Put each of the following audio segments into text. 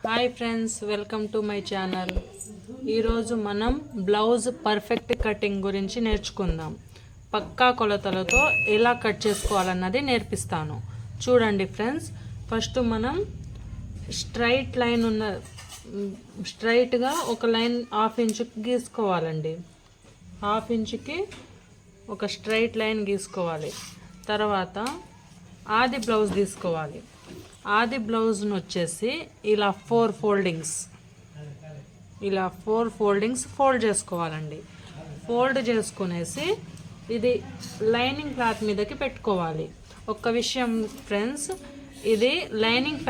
Hi friends, welcome to my channel. ఈరోజు మనం blouse perfect cutting గురించి నేర్చుకుందాం. పక్కా కొలతలతో ఎలా కట్ చేసుకోవాలన్నది నేర్పిస్తాను. చూడండి ఫ్రెండ్స్, ఫస్ట్ మనం స్ట్రైట్గా ఒక లైన్ 1/2 ఇంచుకి గీసుకోవాలండి. 1/2 ఇంచుకి ఒక స్ట్రైట్ లైన్ గీసుకోవాలి. తర్వాత ఆది బ్లౌజ్ తీసుకోవాలి. ఆది బ్లౌజ్ను వచ్చేసి ఇలా 4 ఫోల్డింగ్స్ ఫోల్డ్ చేసుకోవాలండి. ఫోల్డ్ చేసుకునేసి ఇది లైనింగ్ క్లాత్ మీదకి పెట్టుకోవాలి. ఒక్క విషయం ఫ్రెండ్స్, ఇది లైనింగ్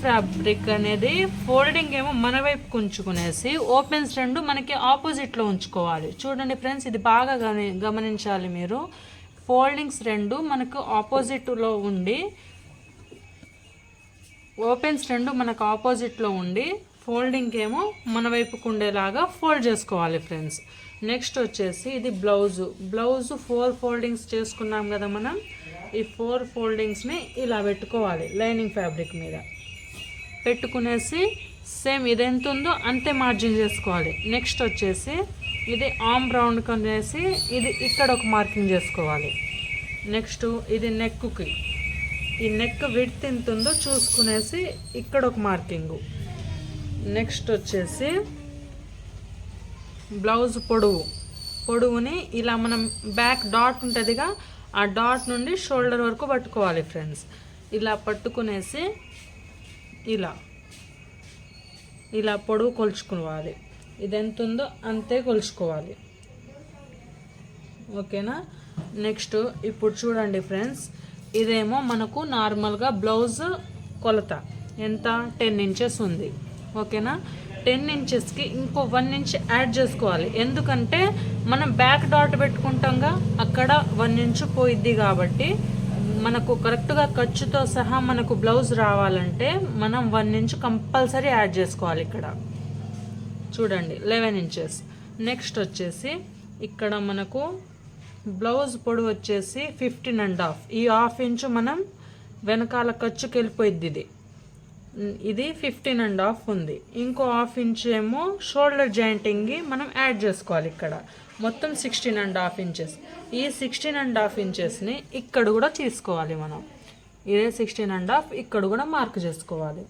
ఫ్యాబ్రిక్ అనేది ఫోల్డింగ్ ఏమో మన వైపు ఉంచుకునేసి ఓపెన్స్ 2 మనకి ఆపోజిట్లో ఉంచుకోవాలి. చూడండి ఫ్రెండ్స్, ఇది బాగా గమనించాలి మీరు. ఫోల్డింగ్స్ 2 మనకు ఆపోజిట్లో ఉండి ఓపెన్స్ 2 మనకు ఆపోజిట్లో ఉండి ఫోల్డింగ్ ఏమో మన వైపుకు ఉండేలాగా ఫోల్డ్ చేసుకోవాలి ఫ్రెండ్స్. నెక్స్ట్ వచ్చేసి ఇది బ్లౌజ్ 4 ఫోల్డింగ్స్ చేసుకున్నాం కదా మనం. ఈ 4 ఫోల్డింగ్స్ని ఇలా పెట్టుకోవాలి లైనింగ్ ఫ్యాబ్రిక్ మీద. పెట్టుకునేసి సేమ్ ఇది ఎంత ఉందో అంతే మార్జిన్ చేసుకోవాలి. నెక్స్ట్ వచ్చేసి ఇది ఆర్మ్ రౌండ్ కొనేసి ఇది ఇక్కడ ఒక మార్కింగ్ చేసుకోవాలి. నెక్స్ట్ ఇది నెక్కి, ఈ నెక్ విడ్త్ ఎంత ఉందో చూసుకునేసి ఇక్కడ ఒక మార్కింగు. నెక్స్ట్ వచ్చేసి బ్లౌజ్ పొడవుని ఇలా మనం బ్యాక్ డాట్ ఉంటుందిగా, ఆ డాట్ నుండి షోల్డర్ వరకు పట్టుకోవాలి ఫ్రెండ్స్. ఇలా పట్టుకునేసి ఇలా పొడవు కొలుచుకోవాలి. ఇది ఎంత ఉందో అంతే కొలుచుకోవాలి. ఓకేనా. నెక్స్ట్ ఇప్పుడు చూడండి ఫ్రెండ్స్, ఇదేమో మనకు నార్మల్గా బ్లౌజ్ కొలత ఎంత 10 ఇంచెస్ ఉంది. ఓకేనా. 10 ఇంచెస్కి ఇంకో 1 ఇంచ్ యాడ్ చేసుకోవాలి. ఎందుకంటే మనం బ్యాక్ డాట్ పెట్టుకుంటాంగా, అక్కడ 1 ఇంచ్ పోయిద్ది. కాబట్టి మనకు కరెక్ట్గా ఖర్చుతో సహా మనకు బ్లౌజ్ రావాలంటే మనం 1 ఇంచ్ కంపల్సరీ యాడ్ చేసుకోవాలి. ఇక్కడ చూడండి 11 ఇంచెస్. నెక్స్ట్ వచ్చేసి ఇక్కడ మనకు బ్లౌజ్ పొడవు వచ్చేసి 15.5. ఈ 1/2 ఇంచు మనం వెనకాల ఖర్చుకి వెళ్ళిపోయిద్ది. ఇది 15.5 ఉంది. ఇంకో 1/2 ఇంచు ఏమో షోల్డర్ జాయింటింగ్కి మనం యాడ్ చేసుకోవాలి. ఇక్కడ మొత్తం 16.5 ఇంచెస్. ఈ 16.5 ఇంచెస్ని ఇక్కడ కూడా తీసుకోవాలి మనం. ఇదే 16.5 ఇక్కడ కూడా మార్క్ చేసుకోవాలి.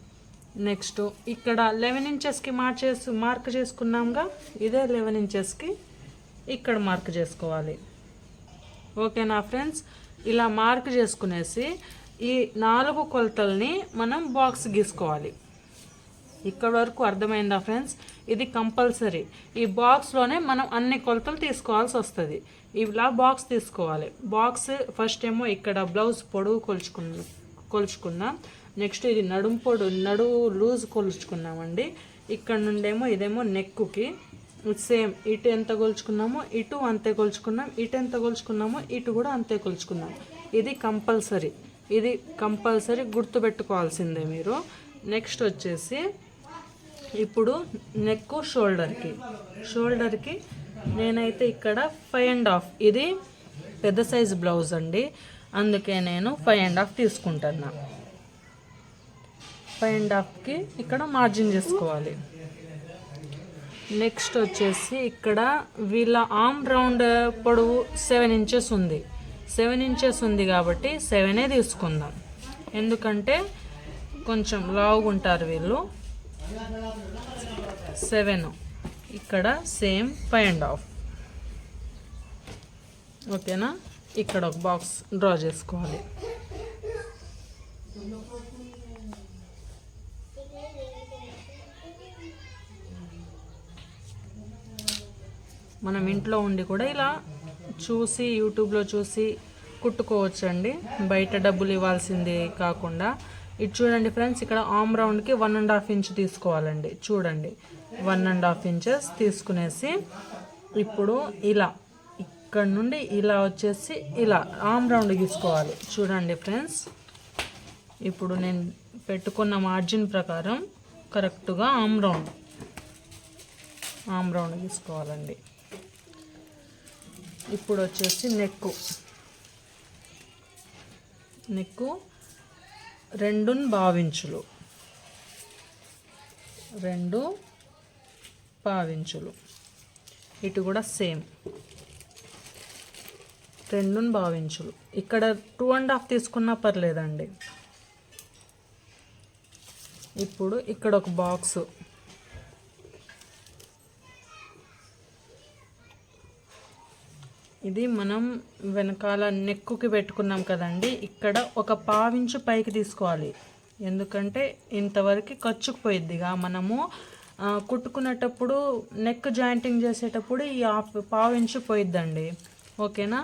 నెక్స్ట్ ఇక్కడ 11 ఇంచెస్కి మార్క్ చేసుకున్నాంగా, ఇదే 11 ఇంచెస్కి ఇక్కడ మార్క్ చేసుకోవాలి. ఓకేనా ఫ్రెండ్స్. ఇలా మార్క్ చేసుకునేసి ఈ 4 కొలతల్ని మనం బాక్స్ గీసుకోవాలి. ఇక్కడ వరకు అర్థమైందా ఫ్రెండ్స్? ఇది కంపల్సరీ. ఈ బాక్స్లోనే మనం అన్ని కొలతలు తీసుకోవాల్సి వస్తుంది. ఇలా బాక్స్ తీసుకోవాలి. బాక్స్ ఫస్ట్ ఏమో ఇక్కడ బ్లౌజ్ పొడవు కొలుచుకున్నాం. నెక్స్ట్ ఇది నడుము లూజ్ కొలుచుకున్నామండి. ఇక్కడ నుండేమో ఇదేమో నెక్కుకి సేమ్ ఇటు ఎంత కొలుచుకున్నామో ఇటు అంతే కొలుచుకున్నాం, ఇటు ఎంత కొలుచుకున్నామో ఇటు కూడా అంతే కొలుచుకున్నాం. ఇది కంపల్సరీ గుర్తుపెట్టుకోవాల్సిందే మీరు. నెక్స్ట్ వచ్చేసి ఇప్పుడు నెక్ షోల్డర్కి నేనైతే ఇక్కడ 5.5, ఇది పెద్ద సైజు బ్లౌజ్ అండి, అందుకే నేను 5.5 తీసుకుంటున్నా. 5.5కి ఇక్కడ మార్జిన్ చేసుకోవాలి. నెక్స్ట్ వచ్చేసి ఇక్కడ వీళ్ళ ఆర్మ్ రౌండ్ పొడవు 7 ఇంచెస్ ఉంది. 7 ఇంచెస్ ఉంది కాబట్టి 7 తీసుకుందాం. ఎందుకంటే కొంచెం లావుగా ఉంటారు వీళ్ళు. 7 ఇక్కడ సేమ్ 5.5. ఓకేనా. ఇక్కడ ఒక బాక్స్ డ్రా చేసుకోవాలి. మనం ఇంట్లో ఉండి కూడా ఇలా చూసి యూట్యూబ్లో చూసి కుట్టుకోవచ్చండి, బయట డబ్బులు ఇవ్వాల్సింది కాకుండా. ఇది చూడండి ఫ్రెండ్స్, ఇక్కడ ఆర్మ్ రౌండ్కి 1.5 ఇంచ్ తీసుకోవాలండి. చూడండి 1.5 ఇంచెస్ తీసుకునేసి ఇప్పుడు ఇలా ఇక్కడ నుండి ఇలా వచ్చేసి ఇలా ఆర్మ్ రౌండ్ గీసుకోవాలి. చూడండి ఫ్రెండ్స్, ఇప్పుడు నేను పెట్టుకున్న మార్జిన్ ప్రకారం కరెక్ట్గా ఆర్మ్ రౌండ్ గీసుకోవాలండి. ఇప్పుడు వచ్చేసి నెక్కు 2.25 ఇంచులు. 2.5 ఇంచులు. ఇటు కూడా సేమ్ 2.5 ఇంచులు. ఇక్కడ 2.5 తీసుకున్నా పర్లేదండి. ఇప్పుడు ఇక్కడ ఒక బాక్సు, ఇది మనం వెనకాల నెక్కుకి పెట్టుకున్నాం కదండి, ఇక్కడ ఒక 1/2 ఇంచు పైకి తీసుకోవాలి. ఎందుకంటే ఇంతవరకు ఖర్చుకుపోయిద్దిగా, మనము కుట్టుకునేటప్పుడు నెక్ జాయింటింగ్ చేసేటప్పుడు ఈ 1/2 ఇంచు పోయిద్దండి. ఓకేనా?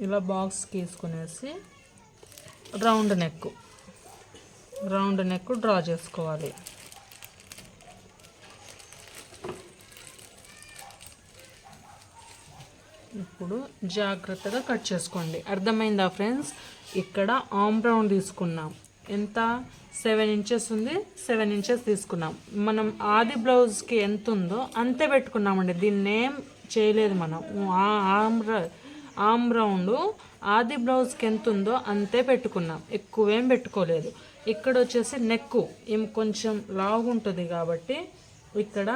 ఇలా బాక్స్ తీసుకునేసి రౌండ్ నెక్ డ్రా చేసుకోవాలి. ఇప్పుడు జాగ్రత్తగా కట్ చేసుకోండి. అర్థమైందా ఫ్రెండ్స్? ఇక్కడ ఆర్మ్ రౌండ్ తీసుకున్నాం. ఎంత? 7 ఇంచెస్ ఉంది. 7 ఇంచెస్ తీసుకున్నాం. మనం ఆది బ్లౌజ్కి ఎంత ఉందో అంతే పెట్టుకున్నామండి. దీన్ని ఏం చేయలేదు మనం. ఆర్మ్ రౌండ్ ఆది బ్లౌజ్కి ఎంత ఉందో అంతే పెట్టుకున్నాం, ఎక్కువేం పెట్టుకోలేదు. ఇక్కడ వచ్చేసి నెక్కు కొంచెం లావు ఉంటుంది కాబట్టి ఇక్కడ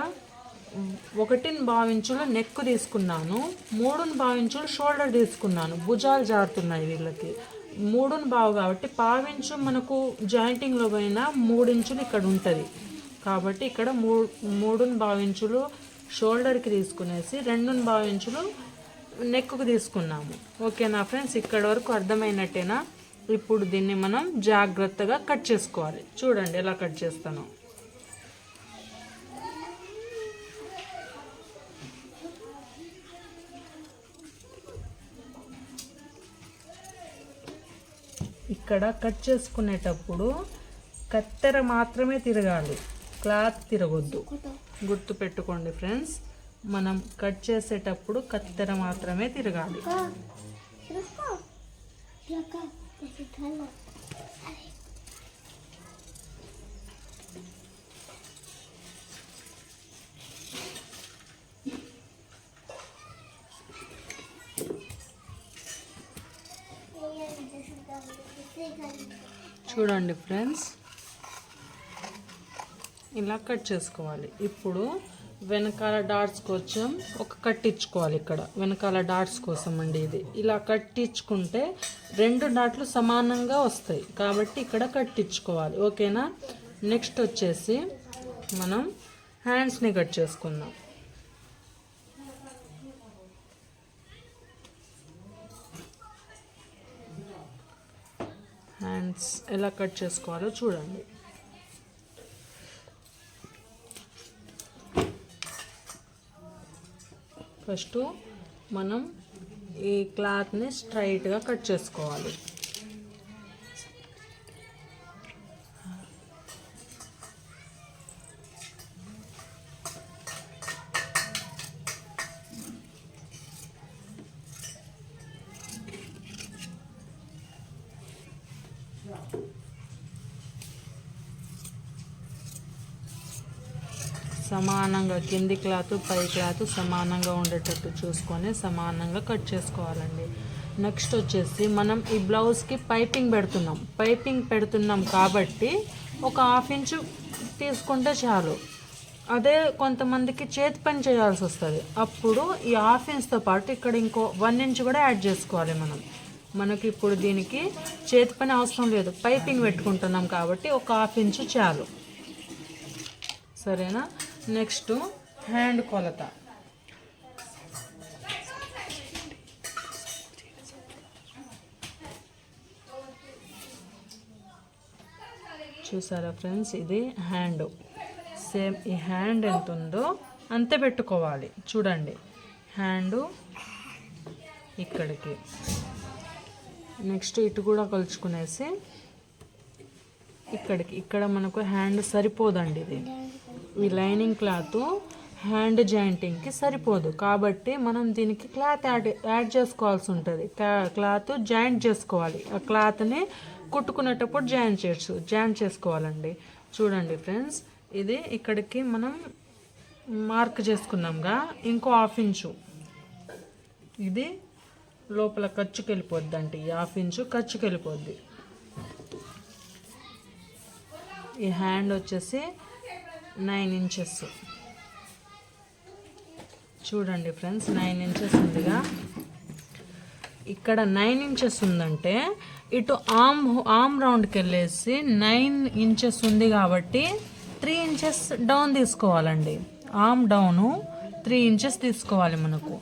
1.5 ఇంచులు నెక్ తీసుకున్నాను, 3.5 ఇంచులు షోల్డర్ తీసుకున్నాను. భుజాలు జారుతున్నాయి వీళ్ళకి. 3.5 కాబట్టి 1/2 ఇంచు మనకు జాయింటింగ్లో పోయినా 3 ఇంచులు ఇక్కడ ఉంటుంది కాబట్టి ఇక్కడ 3.5 ఇంచులు షోల్డర్కి తీసుకునేసి 2.5 ఇంచులు నెక్కు తీసుకున్నాము. ఓకేనా ఫ్రెండ్స్? ఇక్కడ వరకు అర్థమైనట్టేనా? ఇప్పుడు దీన్ని మనం జాగ్రత్తగా కట్ చేసుకోవాలి. చూడండి ఎలా కట్ చేస్తాను. ఇక్కడ కట్ చేసుకునేటప్పుడు కత్తెర మాత్రమే తిరగాలి, క్లాత్ తిరగొద్దు. గుర్తు పెట్టుకోండి ఫ్రెండ్స్, మనం కట్ చేసేటప్పుడు కత్తెర మాత్రమే తిరగాలి. చూడండి ఫ్రెండ్స్, ఇలా కట్ చేసుకోవాలి. ఇప్పుడు వెనకాల డాట్స్ కోసం ఒక కట్టించుకోవాలి. ఇక్కడ వెనకాల డాట్స్ కోసం అండి ఇది. ఇలా కట్టించుకుంటే 2 డాట్లు సమానంగా వస్తాయి కాబట్టి ఇక్కడ కట్టించుకోవాలి. ఓకేనా? నెక్స్ట్ వచ్చేసి మనం హ్యాండ్స్ని కట్ చేసుకుందాం. హ్యాండ్స్ ఎలా కట్ చేసుకోవాలో చూడండి. ఫస్ట్ మనం ఈ క్లాత్ని స్ట్రైట్గా కట్ చేసుకోవాలి. సమానంగా కింది క్లాత్ పై క్లాత్ సమానంగా ఉండేటట్టు చూసుకొని సమానంగా కట్ చేసుకోవాలండి. నెక్స్ట్ వచ్చేసి మనం ఈ బ్లౌజ్కి పైపింగ్ పెడుతున్నాం కాబట్టి ఒక 1/2 ఇంచు తీసుకుంటే చాలు. అదే కొంతమందికి చేతి పని చేయాల్సి వస్తుంది, అప్పుడు ఈ 1/2 ఇంచుతో పాటు ఇక్కడ ఇంకో 1 ఇంచు కూడా యాడ్ చేసుకోవాలి. మనకి ఇప్పుడు దీనికి చేతి పని అవసరం లేదు, పైపింగ్ పెట్టుకుంటున్నాం కాబట్టి ఒక 1/2 ఇంచు చాలు. సరేనా? నెక్స్ట్ హ్యాండ్ కొలత. చూసారా ఫ్రెండ్స్, ఇది హ్యాండ్. సేమ్ ఈ హ్యాండ్ ఎంత ఉందో అంతే పెట్టుకోవాలి. చూడండి, హ్యాండ్ ఇక్కడికి. నెక్స్ట్ ఇటు కూడా కొలుచుకునేసి ఇక్కడ మనకు హ్యాండ్ సరిపోదండి. ఇది ఈ లైనింగ్ క్లాత్ హ్యాండ్ జాయింటింగ్కి సరిపోదు కాబట్టి మనం దీనికి క్లాత్ యాడ్ చేసుకోవాల్సి ఉంటుంది. క్లాత్ జాయింట్ చేసుకోవాలి. ఆ క్లాత్ని కుట్టుకునేటప్పుడు జాయింట్ చేసుకోవాలండి. చూడండి ఫ్రెండ్స్, ఇది ఇక్కడికి మనం మార్క్ చేసుకున్నాంగా, ఇంకో 1/2 ఇంచు. ఇది లోపల ఖర్చుకి వెళ్ళిపోద్ది అంటే ఈ 1/2 ఇంచు ఖర్చుకి వెళ్ళిపోద్ది. ఈ హ్యాండ్ వచ్చేసి 9 ఇంచెస్. చూడండి ఫ్రెండ్స్, 9 ఇంచెస్ ఉందిగా. ఇక్కడ 9 ఇంచెస్ ఉందంటే ఇటు ఆర్మ్ రౌండ్కి వెళ్ళేసి 9 ఇంచెస్ ఉంది కాబట్టి 3 ఇంచెస్ డౌన్ తీసుకోవాలండి. ఆర్మ్ డౌను 3 ఇంచెస్ తీసుకోవాలి మనకు.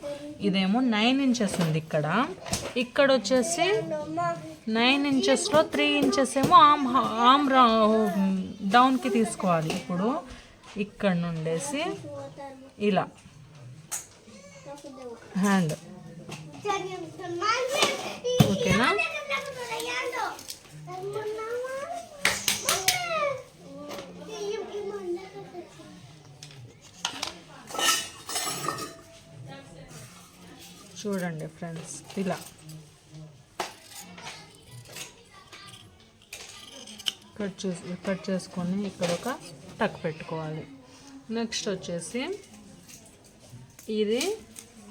ఇదేమో 9 ఇంచెస్ ఉంది ఇక్కడ. ఇక్కడ వచ్చేసి 9 ఇంచెస్లో 3 ఇంచెస్ ఏమో ఆర్మ్ డౌన్కి తీసుకోవాలి. ఇప్పుడు ఇక్కడ నుండేసి ఇలా హ్యాండ్, ఓకేనా? చూడండి ఫ్రెండ్స్, ఇలా కట్ చేసుకొని ఇక్కడ ఒక టక్ పెట్టుకోవాలి. నెక్స్ట్ వచ్చేసి ఇది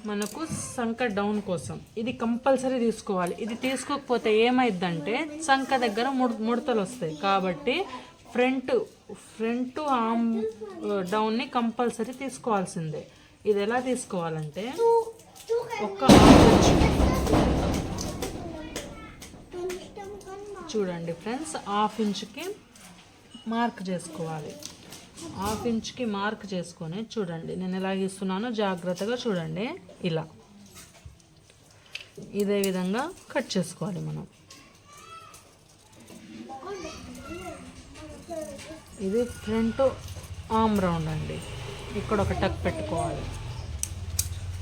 మనకు సంక డౌన్ కోసం ఇది కంపల్సరీ తీసుకోవాలి. ఇది తీసుకోకపోతే ఏమైందంటే సంక దగ్గర ముడతలు వస్తాయి. కాబట్టి ఫ్రంట్ ఆర్మ్ డౌన్ని కంపల్సరీ తీసుకోవాల్సిందే. ఇది ఎలా తీసుకోవాలంటే ఒక చూడండి ఫ్రెండ్స్, 1/2 ఇంచుకి మార్క్ చేసుకోవాలి. 1/2 ఇంచుకి మార్క్ చేసుకొని చూడండి నేను ఎలా గీస్తున్నానో జాగ్రత్తగా చూడండి. ఇలా ఇదే విధంగా కట్ చేసుకోవాలి మనం. ఇది ఫ్రంట్ ఆర్మ్ రౌండ్ అండి. ఇక్కడ ఒక టక్ పెట్టుకోవాలి,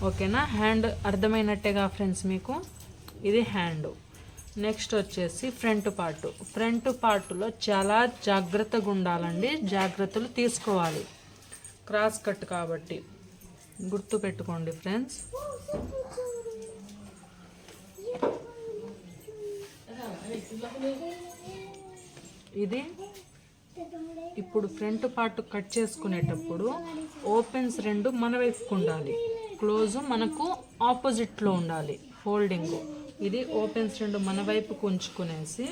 ఓకేనా? హ్యాండ్ అర్థమైనట్టేగా ఫ్రెండ్స్ మీకు. ఇది హ్యాండ్. నెక్స్ట్ వచ్చేసి ఫ్రంట్ పార్ట్లో చాలా జాగ్రత్తగా ఉండాలండి. జాగ్రత్తలు తీసుకోవాలి. క్రాస్ కట్ కాబట్టి గుర్తు పెట్టుకోండి ఫ్రెండ్స్. ఇది ఇప్పుడు ఫ్రంట్ పార్ట్ కట్ చేసుకునేటప్పుడు ఓపెన్స్ 2 మన వైపుకు ఉండాలి, క్లోజ్ మనకు ఆపోజిట్లో ఉండాలి. ఫోల్డింగ్ ఇది ఓపెన్స్ 2 మన వైపుకు ఉంచుకునేసి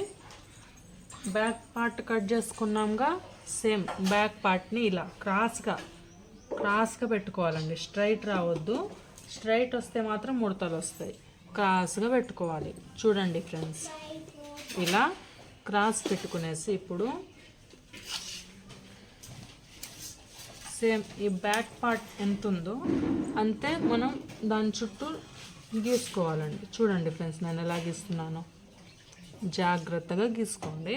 బ్యాక్ పార్ట్ కట్ చేసుకున్నాంగా, సేమ్ బ్యాక్ పార్ట్ని ఇలా క్రాస్గా పెట్టుకోవాలండి. స్ట్రైట్ రావద్దు. స్ట్రైట్ వస్తే మాత్రం ముడతలు వస్తాయి. క్రాస్గా పెట్టుకోవాలి. చూడండి ఫ్రెండ్స్, ఇలా క్రాస్ పెట్టుకునేసి ఇప్పుడు సేమ్ ఈ బ్యాక్ పార్ట్ ఎంత ఉందో అంతే మనం దాని చుట్టూ గీసుకోవాలండి. చూడండి ఫ్రెండ్స్, నేను ఎలా గీస్తున్నానో జాగ్రత్తగా గీసుకోండి.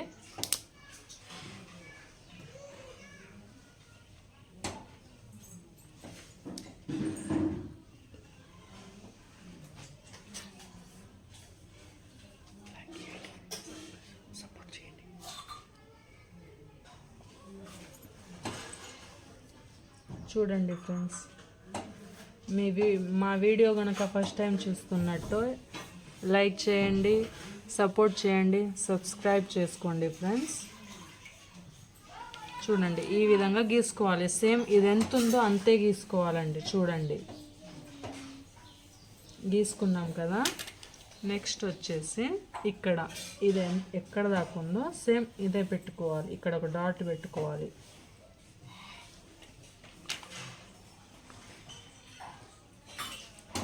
చూడండి ఫ్రెండ్స్, మా వీడియో కనుక ఫస్ట్ టైం చూస్తున్నట్టు లైక్ చేయండి, సపోర్ట్ చేయండి, సబ్స్క్రైబ్ చేసుకోండి ఫ్రెండ్స్. చూడండి ఈ విధంగా గీసుకోవాలి. సేమ్ ఇది ఎంత ఉందో అంతే గీసుకోవాలండి. చూడండి గీసుకున్నాం కదా. నెక్స్ట్ వచ్చేసి ఇక్కడ ఇది ఎక్కడ దాకా ఉందో సేమ్ ఇదే పెట్టుకోవాలి. ఇక్కడ ఒక డాట్ పెట్టుకోవాలి.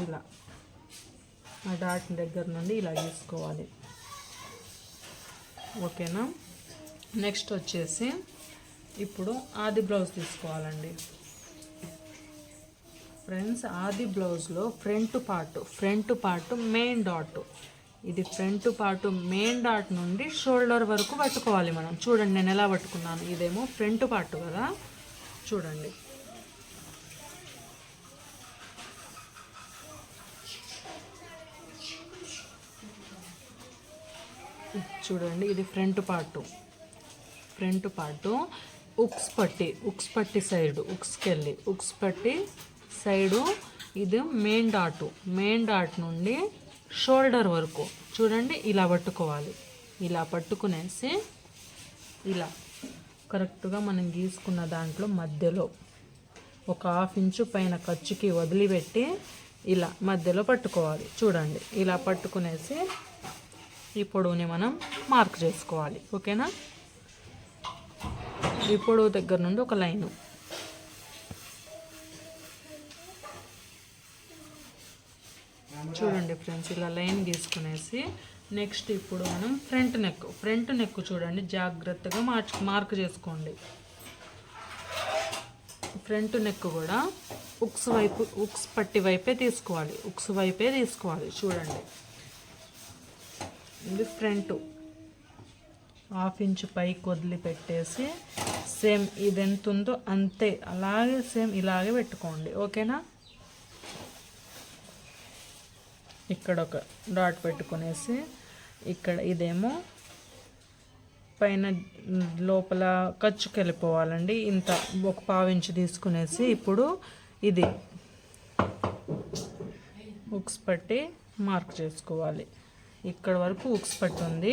ఇలా ఆ డాట్ దగ్గర నుండి ఇలా గీసుకోవాలి, ఓకేనా? నెక్స్ట్ వచ్చేసి ఇప్పుడు ఆది బ్లౌజ్ తీసుకోవాలండి ఫ్రెండ్స్. ఆది బ్లౌజ్లో ఫ్రంట్ పార్ట్ మెయిన్ డాట్, ఇది ఫ్రంట్ పార్ట్ మెయిన్ డాట్ నుండి షోల్డర్ వరకు పట్టుకోవాలి మనం. చూడండి నేను ఎలా పట్టుకున్నాను. ఇదేమో ఫ్రంట్ పార్ట్ కదా, చూడండి. చూడండి ఇది ఫ్రంట్ పార్ట్ ఉక్స్ పట్టి సైడ్, ఉక్స్ పట్టి సైడు ఇది మెయిన్ డాట్ నుండి షోల్డర్ వరకు చూడండి ఇలా పట్టుకోవాలి. ఇలా పట్టుకునేసి ఇలా కరెక్ట్గా మనం గీసుకున్న దాంట్లో మధ్యలో ఒక 1/2 ఇంచు పైన ఖర్చుకి వదిలిపెట్టి ఇలా మధ్యలో పట్టుకోవాలి. చూడండి, ఇలా పట్టుకునేసి ఈ పొడవుని మనం మార్క్ చేసుకోవాలి. ఓకేనా? ఈ పొడవు దగ్గర నుండి ఒక లైను. చూడండి ఫ్రెండ్స్, ఇలా లైన్ గీసుకునేసి నెక్స్ట్ ఇప్పుడు మనం ఫ్రంట్ నెక్ చూడండి, జాగ్రత్తగా మార్క్ చేసుకోండి. ఫ్రంట్ నెక్ కూడా ఉక్స్ పట్టి వైపే తీసుకోవాలి. చూడండి, ఇది ఫ్రంట్ 1/2 ఇంచ్ పైకి వదిలిపెట్టేసి సేమ్ ఇది ఎంత ఉందో అంతే అలాగే సేమ్ ఇలాగే పెట్టుకోండి. ఓకేనా? ఇక్కడ ఒక డాట్ పెట్టుకునేసి ఇక్కడ ఇదేమో పైన లోపల ఖర్చుకి వెళ్ళిపోవాలండి. ఇంత ఒక 1/2 ఇంచ్ తీసుకునేసి ఇప్పుడు ఇది ఉక్స్ పట్టి మార్క్ చేసుకోవాలి. ఇక్కడ వరకు ఉక్స్ పట్టి ఉంది.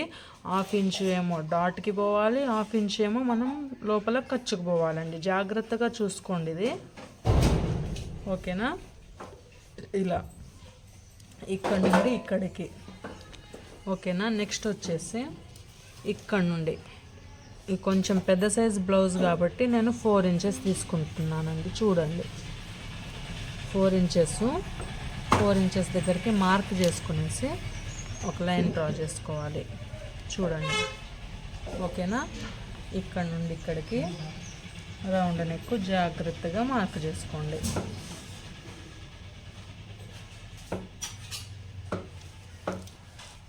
1/2 ఇంచ్ ఏమో డాట్కి పోవాలి, 1/2 ఇంచ్ ఏమో మనం లోపల ఖర్చుకు పోవాలండి. జాగ్రత్తగా చూసుకోండి ఇది. ఓకేనా? ఇలా ఇక్కడ నుండి ఇక్కడికి. ఓకేనా? నెక్స్ట్ వచ్చేసి ఇక్కడ నుండి కొంచెం పెద్ద సైజ్ బ్లౌజ్ కాబట్టి నేను 4 ఇంచెస్ తీసుకుంటున్నానండి. చూడండి, 4 ఇంచెస్ దగ్గరికి మార్క్ చేసుకునేసి ఒక లైన్ డ్రా చేసుకోవాలి. చూడండి, ఓకేనా? ఇక్కడ నుండి ఇక్కడికి రౌండ్ నెక్ జాగ్రత్తగా మార్క్ చేసుకోండి.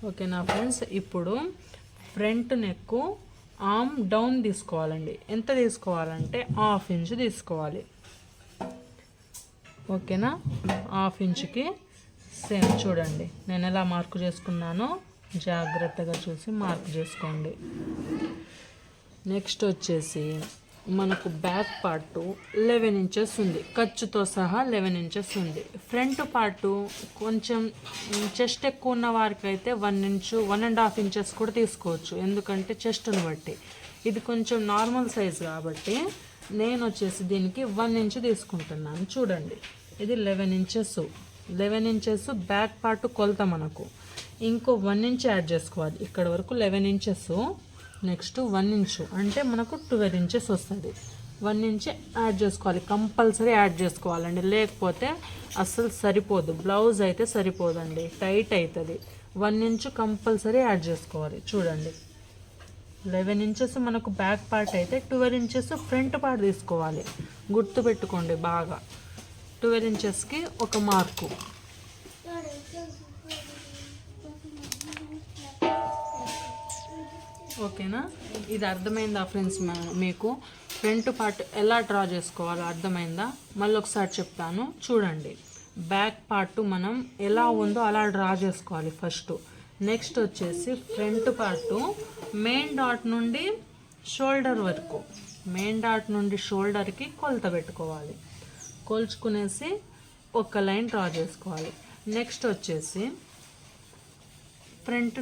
ఓకేనా ఫ్రెండ్స్? ఇప్పుడు ఫ్రంట్ నెక్ ఆర్మ్ డౌన్ తీసుకోవాలండి. ఎంత తీసుకోవాలంటే 1/2 ఇంచ్ తీసుకోవాలి. ఓకేనా? 1/2 ఇంచ్కి సేమ్ చూడండి నేను ఎలా మార్కు చేసుకున్నానో జాగ్రత్తగా చూసి మార్క్ చేసుకోండి. నెక్స్ట్ వచ్చేసి మనకు బ్యాక్ పార్ట్ 11 ఇంచెస్ ఉంది, ఖర్చుతో సహా 11 ఇంచెస్ ఉంది. ఫ్రంట్ పార్ట్ కొంచెం చెస్ట్ ఎక్కువ ఉన్న వారికి అయితే 1 ఇంచు 1.5 ఇంచెస్ కూడా తీసుకోవచ్చు, ఎందుకంటే చెస్ట్ని బట్టి. ఇది కొంచెం నార్మల్ సైజ్ కాబట్టి నేను వచ్చేసి దీనికి 1 ఇంచ్ తీసుకుంటున్నాను. చూడండి, ఇది 11 ఇంచెస్ బ్యాక్ పార్ట్ కొలత. మనకు ఇంకో 1 ఇంచ్ యాడ్ చేసుకోవాలి. ఇక్కడ వరకు 11 ఇంచెస్, నెక్స్ట్ 1 ఇంచు అంటే మనకు 12 ఇంచెస్ వస్తుంది. 1 ఇంచ్ యాడ్ చేసుకోవాలి, కంపల్సరీ యాడ్ చేసుకోవాలండి, లేకపోతే అస్సలు సరిపోదు. బ్లౌజ్ అయితే సరిపోదండి, టైట్ అవుతుంది. 1 ఇంచు కంపల్సరీ యాడ్ చేసుకోవాలి. చూడండి, 11 ఇంచెస్ మనకు బ్యాక్ పార్ట్ అయితే 12 ఇంచెస్ ఫ్రంట్ పార్ట్ తీసుకోవాలి. గుర్తుపెట్టుకోండి బాగా. 12 ఇంచెస్కి ఒక మార్కు. ఓకేనా? ఇది అర్థమైందా ఫ్రెండ్స్? మీకు ఫ్రంట్ పార్ట్ ఎలా డ్రా చేసుకోవాలో అర్థమైందా? మళ్ళీ ఒకసారి చెప్తాను చూడండి. బ్యాక్ పార్ట్ మనం ఎలా ఉందో అలా డ్రా చేసుకోవాలి ఫస్ట్. నెక్స్ట్ వచ్చేసి ఫ్రంట్ పార్ట్ మెయిన్ డాట్ నుండి షోల్డర్ వరకు, మెయిన్ డాట్ నుండి షోల్డర్కి కొలత పెట్టుకోవాలి. కొలుచుకునేసి ఒక లైన్ డ్రా చేసుకోవాలి. నెక్స్ట్ వచ్చేసి ఫ్రంట్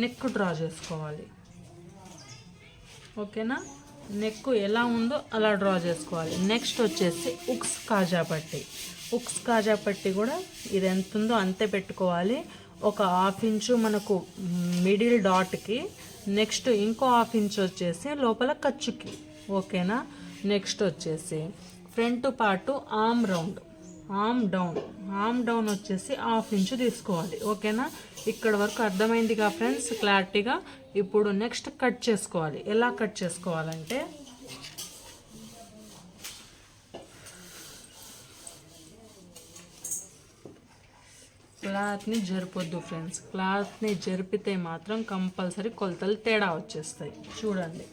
నెక్ డ్రా చేసుకోవాలి. ఓకేనా? నెక్ ఎలా ఉందో అలా డ్రా చేసుకోవాలి. నెక్స్ట్ వచ్చేసి ఉక్స్ కాజా పట్టి కూడా ఇది ఎంత ఉందో అంతే పెట్టుకోవాలి. ఒక 1/2 ఇంచు మనకు మిడిల్ డాట్కి, నెక్స్ట్ ఇంకో 1/2 ఇంచ్ వచ్చేసి లోపల ఖర్చుకి. ఓకేనా? నెక్స్ట్ వచ్చేసి ఫ్రంట్ పార్ట్ ఆర్మ్ డౌన్ వచ్చేసి 1/2 ఇంచు తీసుకోవాలి. ఓకేనా? ఇక్కడ వరకు అర్థమైందిగా ఫ్రెండ్స్ క్లారిటీగా. ఇప్పుడు నెక్స్ట్ కట్ చేసుకోవాలి. ఎలా కట్ చేసుకోవాలంటే క్లాత్ని జరపొద్దు ఫ్రెండ్స్. క్లాత్ని జరిపితే మాత్రం కంపల్సరీ కొలతలు తేడా వచ్చేస్తాయి. చూడండి,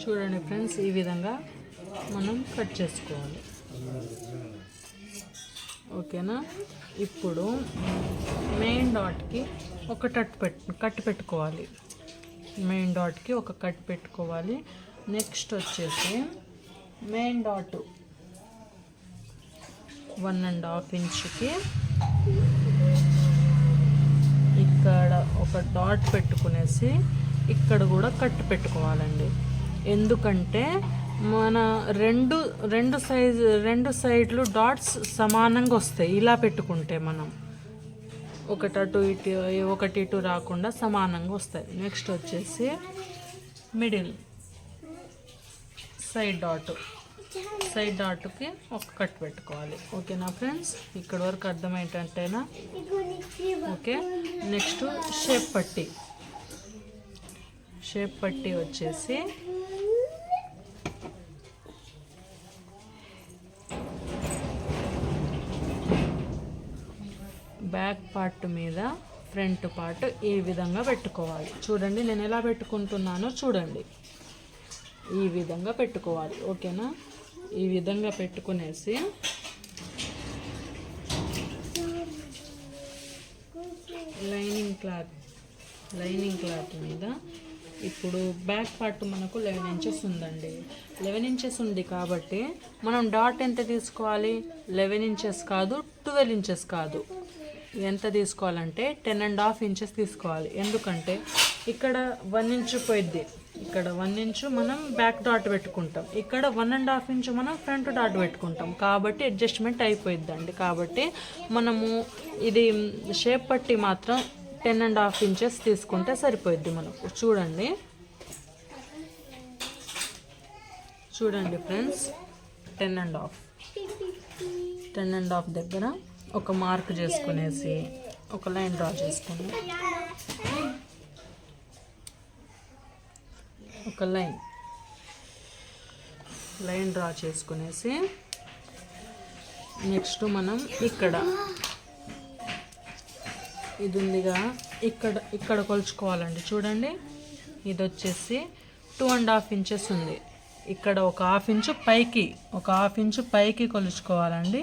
చూడండి ఫ్రెండ్స్, ఈ విధంగా మనం కట్ చేసుకోవాలి. ఓకేనా? ఇప్పుడు మెయిన్ డాట్కి ఒక కట్ పెట్టుకోవాలి. మెయిన్ డాట్కి ఒక కట్ పెట్టుకోవాలి. నెక్స్ట్ వచ్చేసి మెయిన్ డాట్ 1.5 ఇంచుకి ఇక్కడ ఒక డాట్ పెట్టుకునేసి ఇక్కడ కూడా కట్ పెట్టుకోవాలండి. ఎందుకంటే మన రెండు సైడ్లు డాట్స్ సమానంగా వస్తాయి. ఇలా పెట్టుకుంటే మనం ఒకటి ఇటు రాకుండా సమానంగా వస్తాయి. నెక్స్ట్ వచ్చేసి మిడిల్ సైడ్ డాట్కి ఒక కట్ పెట్టుకోవాలి. ఓకేనా ఫ్రెండ్స్? ఇక్కడ వరకు అర్థమేంటంటేనా? ఓకే. నెక్స్ట్ షేప్ పట్టీ వచ్చేసి బ్యాక్ పార్ట్ మీద ఫ్రంట్ పార్ట్ ఈ విధంగా పెట్టుకోవాలి. చూడండి నేను ఎలా పెట్టుకుంటున్నానో చూడండి. ఈ విధంగా పెట్టుకోవాలి. ఓకేనా? ఈ విధంగా పెట్టుకునేసి లైనింగ్ క్లాత్ మీద ఇప్పుడు బ్యాక్ పార్ట్ మనకు 11 ఇంచెస్ ఉందండి. 11 ఇంచెస్ ఉంది కాబట్టి మనం డాట్ ఎంత తీసుకోవాలి? 11 ఇంచెస్ కాదు, 12 ఇంచెస్ కాదు. ఎంత తీసుకోవాలంటే 10.5 ఇంచెస్ తీసుకోవాలి. ఎందుకంటే ఇక్కడ 1 ఇంచు పోయిద్ది. ఇక్కడ 1 ఇంచు మనం బ్యాక్ డాట్ పెట్టుకుంటాం, ఇక్కడ 1.5 ఇంచు మనం ఫ్రంట్ డాట్ పెట్టుకుంటాం. కాబట్టి అడ్జస్ట్మెంట్ అయిపోయిద్దండి. కాబట్టి మనము ఇది షేప్ పట్టి మాత్రం 10.5 ఇంచెస్ తీసుకుంటే సరిపోయిద్ది మనకు. చూడండి ఫ్రెండ్స్, 10.5 దగ్గర ఒక మార్క్ చేసుకునేసి ఒక లైన్ డ్రా చేసుకుని ఒక లైన్ డ్రా చేసుకునేసి నెక్స్ట్ మనం ఇక్కడ ఇది ఉందిగా, ఇక్కడ కొలుచుకోవాలండి. చూడండి, ఇది వచ్చేసి 2.5 ఇంచెస్ ఉంది. ఇక్కడ ఒక హాఫ్ ఇంచు పైకి కొలుచుకోవాలండి.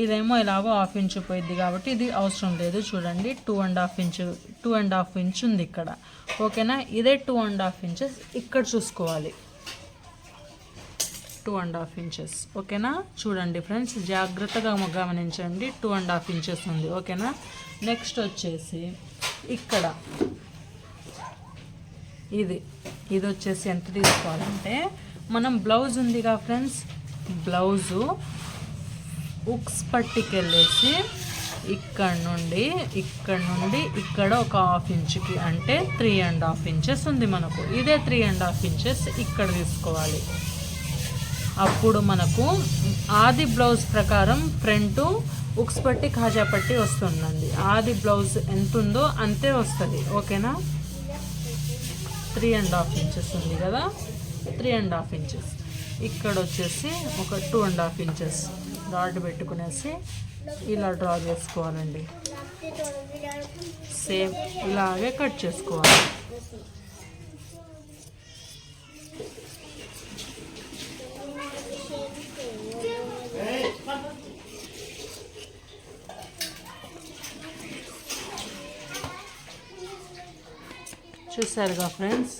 ఇదేమో ఇలాగో 1/2 ఇంచు పోయిద్ది కాబట్టి ఇది అవసరం లేదు. చూడండి, 2.5 ఇంచు ఉంది ఇక్కడ. ఓకేనా? ఇదే 2.5 ఇంచెస్ ఇక్కడ చూసుకోవాలి. 2.5 ఇంచెస్. ఓకేనా? చూడండి ఫ్రెండ్స్, జాగ్రత్తగా గమనించండి. 2.5 ఇంచెస్ ఉంది. ఓకేనా? నెక్స్ట్ వచ్చేసి ఇక్కడ ఇది వచ్చేసి ఎంత తీసుకోవాలంటే, మనం బ్లౌజ్ ఉందిగా ఫ్రెండ్స్, బ్లౌజు ఉక్స్ పట్టికెళ్ళేసి ఇక్కడ నుండి ఇక్కడ ఒక 1/2 ఇంచుకి అంటే 3.5 ఇంచెస్ ఉంది మనకు. ఇదే 3.5 ఇంచెస్ ఇక్కడ తీసుకోవాలి. అప్పుడు మనకు ఆది బ్లౌజ్ ప్రకారం ఫ్రంట్ ఉక్స్ పట్టి ఖాజా పట్టి వస్తుందండి. ఆది బ్లౌజ్ ఎంత ఉందో అంతే వస్తుంది. ఓకేనా? 3.5 ఇంచెస్ ఉంది కదా, 3.5 ఇంచెస్. ఇక్కడ వచ్చేసి ఒక 2.5 ఇంచెస్ డాట్ పెట్టుకునేసి ఇలా డ్రా చేసుకోవాలండి. సేమ్ ఇలాగే కట్ చేసుకోవాలి. చూసారుగా ఫ్రెండ్స్,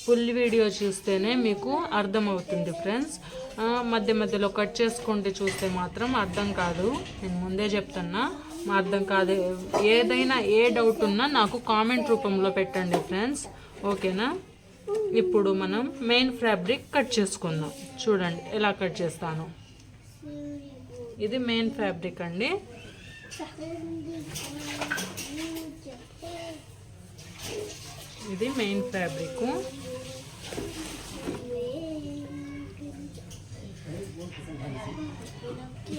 ఫుల్ వీడియో చూస్తేనే మీకు అర్థమవుతుంది ఫ్రెండ్స్. మధ్యలో కట్ చేసుకుంటే చూస్తే మాత్రం అర్థం కాదు. నేను ముందే చెప్తున్నా, మా అర్థం కాదు. ఏదైనా ఏ డౌట్ ఉన్నా నాకు కామెంట్ రూపంలో పెట్టండి ఫ్రెండ్స్. ఓకేనా? ఇప్పుడు మనం మెయిన్ ఫ్యాబ్రిక్ కట్ చేసుకుందాం. చూడండి ఎలా కట్ చేస్తాను. ఇది మెయిన్ ఫ్యాబ్రిక్ అండి. ఇది మెయిన్ ఫ్యాబ్రిక్.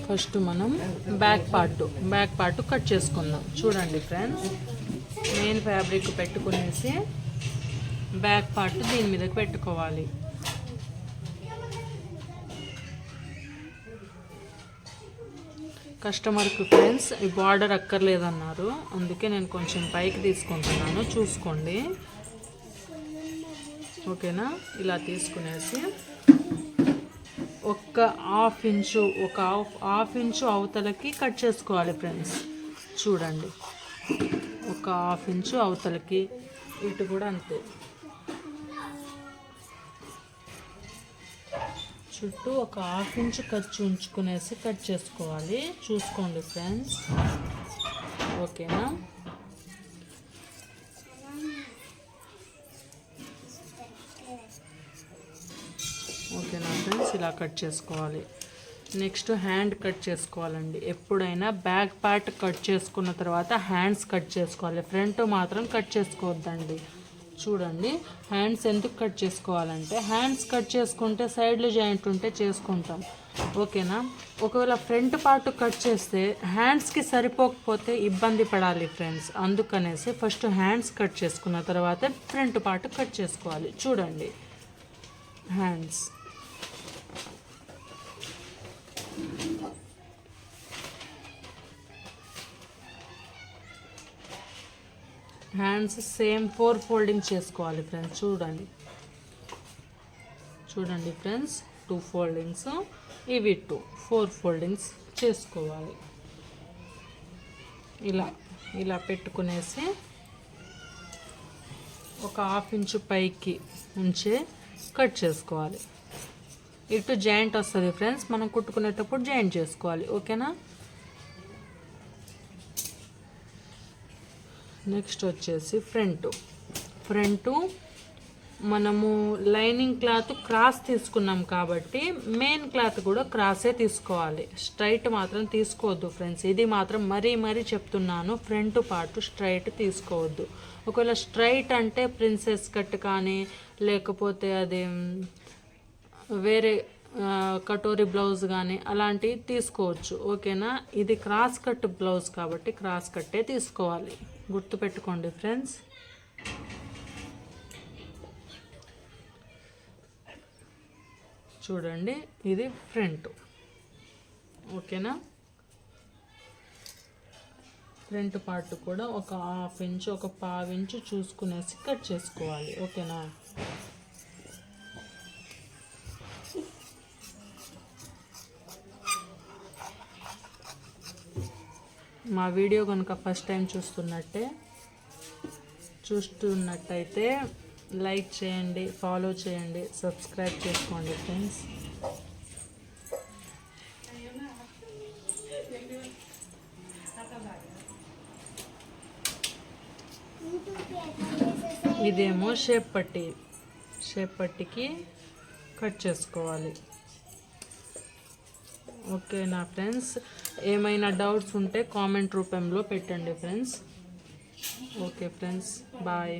ఫస్ట్ మనం బ్యాక్ పార్ట్ కట్ చేసుకుందాం. చూడండి ఫ్రెండ్స్, మెయిన్ ఫ్యాబ్రిక్ పెట్టుకునేసి బ్యాక్ పార్ట్ దీని మీదకి పెట్టుకోవాలి. కస్టమర్కి ఫ్రెండ్స్ ఈ బార్డర్ అక్కర్లేదన్నారు, అందుకే నేను కొంచెం పైకి తీసుకుంటున్నాను, చూసుకోండి. ఓకేనా, ఇలా తీసుకునేసి హాఫ్ ఇంచు అవతలకి కట్ చేసుకోవాలి ఫ్రెండ్స్. చూడండి, ఒక హాఫ్ ఇంచు అవతలకి, ఇటు కూడా అంతే, చుట్టూ ఒక హాఫ్ ఇంచు ఖర్చు ఉంచుకునేసి కట్ చేసుకోవాలి. చూసుకోండి ఫ్రెండ్స్. ఓకేనా, ఓకేనా ఫ్రెండ్స్, ఇలా కట్ చేసుకోవాలి. నెక్స్ట్ హ్యాండ్ కట్ చేసుకోవాలండి. ఎప్పుడైనా బ్యాక్ పార్ట్ కట్ చేసుకున్న తర్వాత హ్యాండ్స్ కట్ చేసుకోవాలి, ఫ్రంట్ మాత్రం కట్ చేసుకోవద్దండి. చూడండి, హ్యాండ్స్ ఎందుకు కట్ చేసుకోవాలంటే హ్యాండ్స్ కట్ చేసుకుంటే సైడ్లో జాయింట్ ఉంటే చేసుకుంటాం. ఓకేనా, ఒకవేళ ఫ్రంట్ పార్ట్ కట్ చేస్తే హ్యాండ్స్కి సరిపోకపోతే ఇబ్బంది పడాలి ఫ్రెండ్స్. అందుకనేసి ఫస్ట్ హ్యాండ్స్ కట్ చేసుకున్న తర్వాత ఫ్రంట్ పార్ట్ కట్ చేసుకోవాలి. చూడండి, హ్యాండ్స్ సేమ్ 4 ఫోల్డింగ్ చేసుకోవాలి ఫ్రెండ్స్. చూడండి ఫ్రెండ్స్, 2 ఫోల్డింగ్స్, ఇవి 4 ఫోల్డింగ్స్ చేసుకోవాలి. ఇలా పెట్టుకునేసి ఒక హాఫ్ ఇంచు పైకి ఉంచే కట్ చేసుకోవాలి. ఇటు జాయింట్ వస్తుంది ఫ్రెండ్స్, మనం కుట్టుకునేటప్పుడు జాయింట్ చేసుకోవాలి. ఓకేనా, నెక్స్ట్ వచ్చేసి ఫ్రంట్ మనము లైనింగ్ క్లాత్ క్రాస్ తీసుకున్నాం కాబట్టి మెయిన్ క్లాత్ కూడా క్రాసే తీసుకోవాలి, స్ట్రైట్ మాత్రం తీసుకోవద్దు ఫ్రెండ్స్. ఇది మాత్రం మరీ చెప్తున్నాను, ఫ్రంట్ పార్ట్ స్ట్రైట్ తీసుకోవద్దు. ఒకవేళ స్ట్రైట్ అంటే ప్రిన్సెస్ కట్ కానీ లేకపోతే అది వేరే కటోరీ బ్లౌజ్ కానీ అలాంటివి తీసుకోవచ్చు. ఓకేనా, ఇది క్రాస్ కట్ బ్లౌజ్ కాబట్టి క్రాస్ కట్టే తీసుకోవాలి, గుర్తుపెట్టుకోండి ఫ్రెండ్స్. చూడండి, ఇది ఫ్రంట్. ఓకేనా, ఫ్రంట్ పార్ట్ కూడా ఒక హాఫ్ ఇంచు ఒక పావు ఇంచు చూసుకునేసి కట్ చేసుకోవాలి. ఓకేనా, మా వీడియో కనుక ఫస్ట్ టైం చూస్తున్నట్టయితే లైక్ చేయండి, ఫాలో చేయండి, సబ్స్క్రైబ్ చేసుకోండి ఫ్రెండ్స్. ఇదేమో షేప్ పట్టికి కట్ చేసుకోవాలి. ఓకేనా ఫ్రెండ్స్, ఏమైనా డౌట్స్ ఉంటే కామెంట్ రూపంలో పెట్టండి ఫ్రెండ్స్. Okay friends, bye.